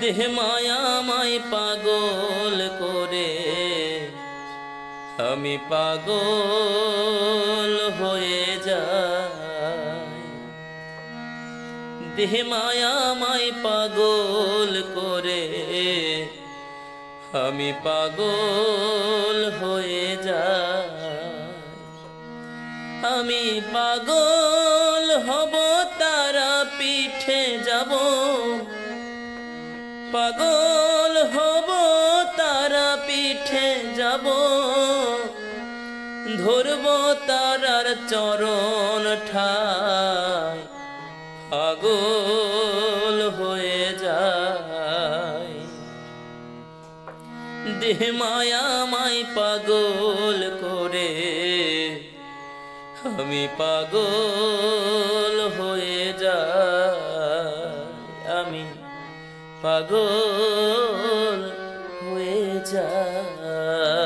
দেহ মায়াময় পাগল করে আমি পাগল হয়ে যাই। দেহ মায়াময় পাগল করে আমি পাগল হয়ে যাই। আমি পাগল হব তারা পিঠে যাব, পাগল হব তারা পিঠে যাব, ধরব তারার চরণ ঠাই পাগল হয়ে যাই। দেহ মায়াময় পাগল করে আমি পাগল হয়ে যাই। আমি পাগল হয়ে যাই।